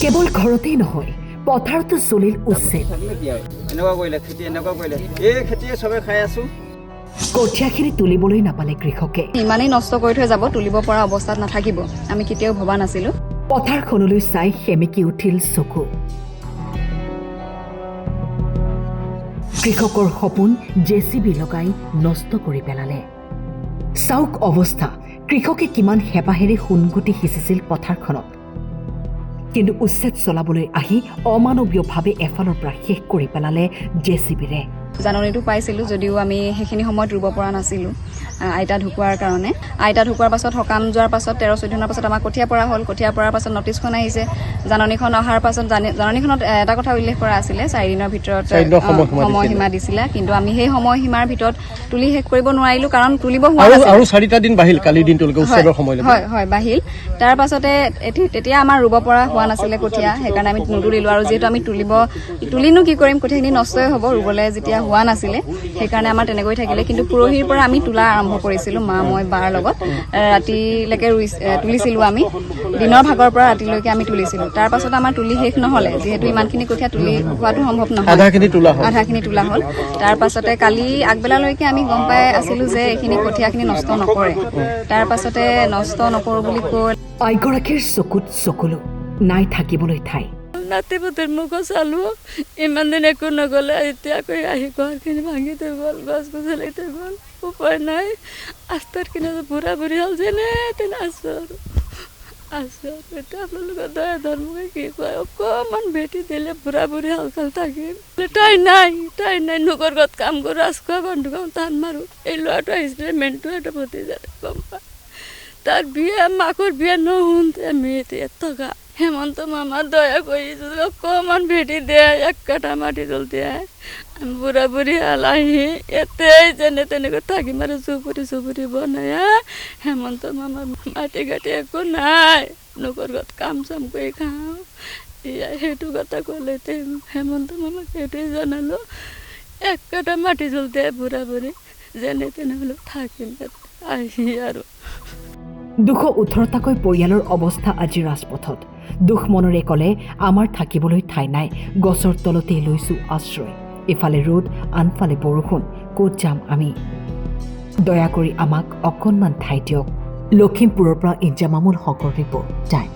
কেৱল ঘৰতেই নহয় পথাৰতো চলিল উচ্ছেদ কঠীয়াখিনি তুলিবলৈ নাপালে কৃষকে ইমানেই নষ্ট কৰি থৈ যাব তুলিব পৰা অৱস্থাত নাথাকিব আমি কেতিয়াও ভবা নাছিলো পথাৰখনলৈ চাই সেমেকি উঠিল চকু কৃষকৰ সপোন জেচিবি লগাই নষ্ট কৰি পেলালে চাওক অৱস্থা কৃষকে কিমান হেপাহেৰে সোণগুটি সিঁচিছিল পথাৰখনত কিন্তু উচ্ছেদ চলাবলৈ আহি অমানৱীয়ভাৱে এফালৰ পৰা শেষ কৰি পেলালে জেচিবিৰে জাননীটো পাইছিলোঁ যদিও আমি সেইখিনি সময়ত ৰুব পৰা নাছিলোঁ আইতা ঢুকোৱাৰ কাৰণে আইতা ঢুকোৱাৰ পাছত সকাম যোৱাৰ পাছত 13-14 দিনৰ পাছত আমাৰ কঠীয়া পৰা হ'ল কঠীয়া পৰাৰ পাছত নটিছখন আহিছে জাননীখন অহাৰ পাছত জাননীখনত এটা কথা উল্লেখ কৰা আছিলে 4 দিনৰ ভিতৰত সময়সীমা দিছিলে কিন্তু আমি সেই সময়সীমাৰ ভিতৰত তুলি শেষ কৰিব নোৱাৰিলোঁ কাৰণ তুলিব হোৱা নাছিল আৰু 4টা দিন বাহিল কালি দিনটোলৈকে উচ্ছেদৰ সময়লৈকে হয় বাহিল তাৰ পাছতে তেতিয়া আমাৰ ৰুব পৰা হোৱা নাছিলে কঠীয়া সেইকাৰণে আমি নুতুলিলোঁ আৰু যিহেতু আমি তুলিনো কি কৰিম কঠীয়াখিনি নষ্টই হ'ব ৰুবলৈ যেতিয়া হোৱা নাছিলে সেইকাৰণে আমাৰ তেনেকৈ থাকিলে কিন্তু পৰহিৰ পৰা আমি তোলা আৰম্ভ কৰিছিলোঁ মা মই বাৰ লগত ৰাতিলৈকে তুলিছিলোঁ আমি দিনৰ ভাগৰ পৰা ৰাতিলৈকে আমি তুলিছিলোঁ তাৰ পাছত আমাৰ তুলি শেষ নহ'লে যিহেতু ইমানখিনি কঠীয়া তুলি হোৱাটো সম্ভৱ নহয় আধাখিনি তোলা হ'ল তাৰ পাছতে কালি আগবেলালৈকে আমি গম পাই আছিলোঁ যে এইখিনি কঠীয়াখিনি নষ্ট নকৰে তাৰ পাছতে নষ্ট নকৰোঁ বুলি কৈ আইগৰাকীৰ চকুত চকুলো নাই থাকিবলৈ ঠাই নাতিপুতিৰ মুখো চালো ইমান দিন একো নগ'লে এতিয়াকৈ আহি ঘৰখিনি ভাঙি থৈ গ'ল গছ গছলি থৈ গ'ল উপায় নাই আস্তাৰ কিনে বুঢ়া বুঢ়ী হ'ল যেনে তেনে আছোঁ এতিয়া আপোনালোকৰ দয়া ধৰ্মকে কি কয় অকণমান ভেটি দিলে বুঢ়া বুঢ়ী হালচাল থাকিম তাই নাই নোকৰ ঘৰত কাম কৰোঁ আজকা বন্ধু কাম টান মাৰোঁ এই ল'ৰাটো আহিছিলে মেইনটো এটা ভতি যাতে গম পায় তাৰ বিয়া মাকৰ বিয়া নহওঁতে আমি এতিয়া থকা হেমন্ত মামা দয়া কৰি অকণমান ভেটি দিয়ে এক কাঠা মাটি জল দিয়ে আমি বুঢ়া বুঢ়ী হাল আহি এতেই যেনে তেনেকৈ থাকিম আৰু চুপুৰি বনাই হেমন্ত মামা মাটি কাটি একো নাই নোকৰ ঘৰত কাম চাম কৰি খাওঁ এয়া সেইটো কথা ক'লে হেমন্ত মামাক সেইটোৱে জনালোঁ এক কাঠা মাটি জল দিয়ে বুঢ়া বুঢ়ী যেনে তেনে হ'লেও থাকিম আহি আৰু 218টাকৈ পৰিয়ালৰ অৱস্থা আজি ৰাজপথত দুখ মনৰে ক'লে আমাৰ থাকিবলৈ ঠাই নাই গছৰ তলতেই লৈছোঁ আশ্ৰয় ইফালে ৰ'দ আনফালে বৰষুণ ক'ত যাম আমি দয়া কৰি আমাক অকণমান ঠাই দিয়ক লখিমপুৰৰ পৰা ইঞ্জামামুল হকৰ ৰিপৰ্ট টাইম